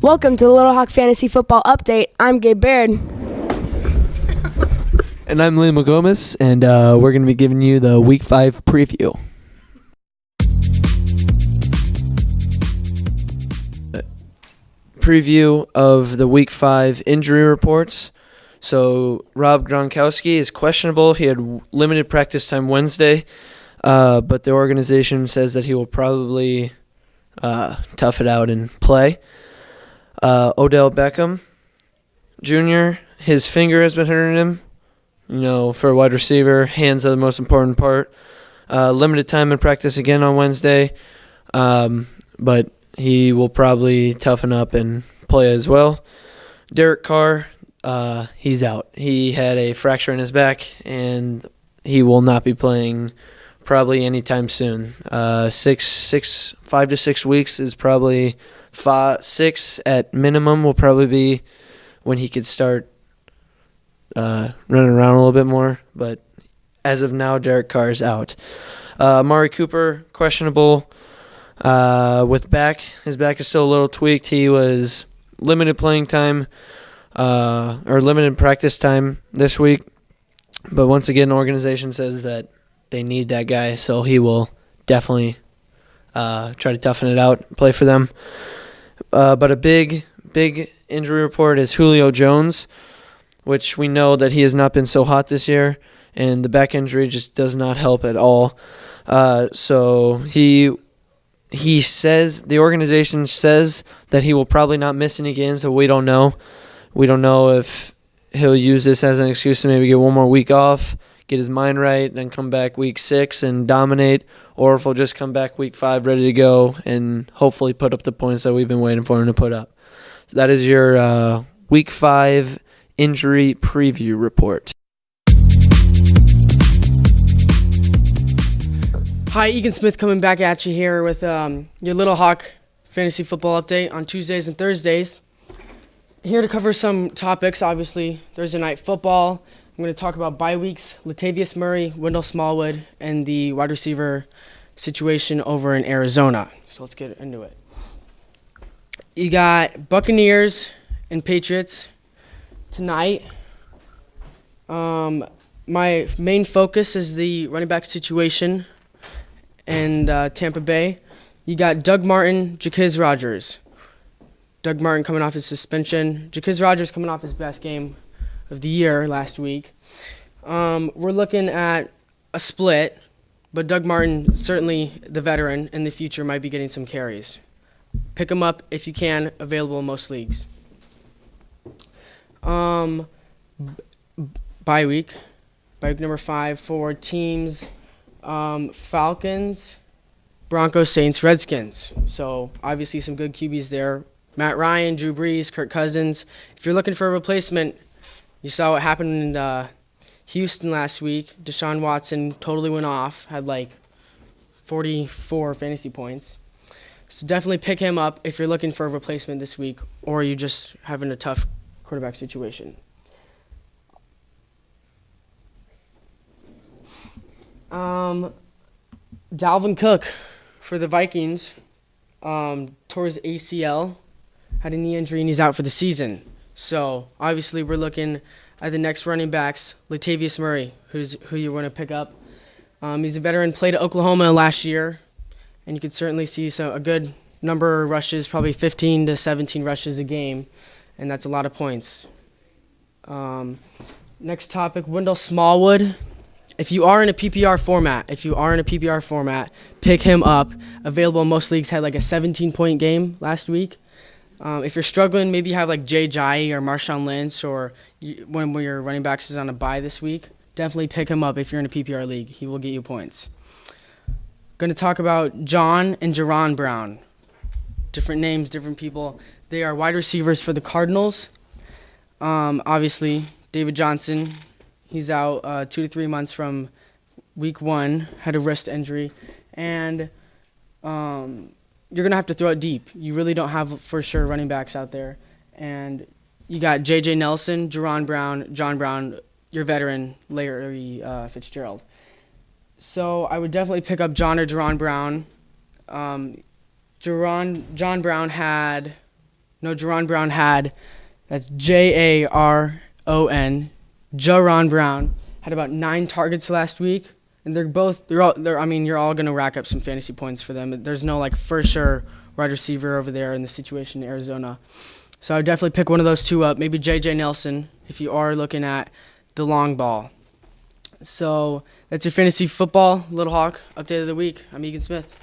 Welcome to the Little Hawk Fantasy Football Update. I'm Gabe Baird. And I'm McComas, and we're going to be giving you the Week 5 preview. Preview of the Week 5 injury reports. So Rob Gronkowski is questionable. He had limited practice time Wednesday, but the organization says that he will probably tough it out and play. Odell Beckham Jr., his finger has been hurting him. You know, for a wide receiver, hands are the most important part. Limited time in practice again on Wednesday, but he will probably toughen up and play as well. Derek Carr, he's out. He had a fracture in his back, and he will not be playing probably anytime soon. 5 to 6 weeks is probably 6 at minimum will probably be when he could start running around a little bit more. But as of now, Derek Carr is out. Amari Cooper, questionable with back. His back is still a little tweaked. He was limited playing time or limited practice time this week. But once again, the organization says that they need that guy, so he will definitely try to toughen it out, play for them. But a big injury report is Julio Jones, which we know that he has not been so hot this year, and the back injury just does not help at all. So he says, the organization says that he will probably not miss any games, but we don't know. We don't know if he'll use this as an excuse to maybe get one more week off, get his mind right, then come back week 6 and dominate, or if he'll just come back week 5 ready to go and hopefully put up the points that we've been waiting for him to put up. So that is your week 5 injury preview report. Hi, Egan Smith coming back at you here with your Little Hawk Fantasy Football Update on Tuesdays and Thursdays. Here to cover some topics, obviously, Thursday Night Football. I'm going to talk about bye weeks, Latavius Murray, Wendell Smallwood, and the wide receiver situation over in Arizona. So let's get into it. You got Buccaneers and Patriots tonight. My main focus is the running back situation in Tampa Bay. You got Doug Martin, Jaquiz Rogers. Doug Martin coming off his suspension. Jaquiz Rogers coming off his best game of the year last week. We're looking at a split, but Doug Martin, certainly the veteran in the future, might be getting some carries. Pick him up if you can, available in most leagues. Bye week number 5 for teams, Falcons, Broncos, Saints, Redskins. So obviously some good QBs there. Matt Ryan, Drew Brees, Kirk Cousins. If you're looking for a replacement, you saw what happened in Houston last week. Deshaun Watson totally went off, had like 44 fantasy points. So definitely pick him up if you're looking for a replacement this week or you just having a tough quarterback situation. Dalvin Cook for the Vikings tore his ACL, had a knee injury, and he's out for the season. So obviously we're looking at the next running backs, Latavius Murray, who you want to pick up. He's a veteran, played at Oklahoma last year, and you could certainly see a good number of rushes, probably 15 to 17 rushes a game, and that's a lot of points. Next topic, Wendell Smallwood. If you are in a PPR format, pick him up. Available in most leagues, had like a 17-point game last week. If you're struggling, maybe you have like Jay Ajayi or Marshawn Lynch, or when your running backs is on a bye this week, definitely pick him up if you're in a PPR league. He will get you points. Going to talk about John and Jaron Brown. Different names, different people. They are wide receivers for the Cardinals. Obviously, David Johnson, he's out 2 to 3 months from week 1, had a wrist injury. And you're going to have to throw it deep. You really don't have for sure running backs out there. And you got J.J. Nelson, Jaron Brown, John Brown, your veteran, Larry Fitzgerald. So I would definitely pick up John or Jaron Brown. John Brown had No, Jaron Brown had, that's Jaron, Jaron Brown, had about 9 targets last week. And you're all going to rack up some fantasy points for them. There's no, like, for sure wide receiver over there in the situation in Arizona. So I would definitely pick one of those two up. Maybe J.J. Nelson if you are looking at the long ball. So that's your fantasy football Little Hawk update of the week. I'm Egan Smith.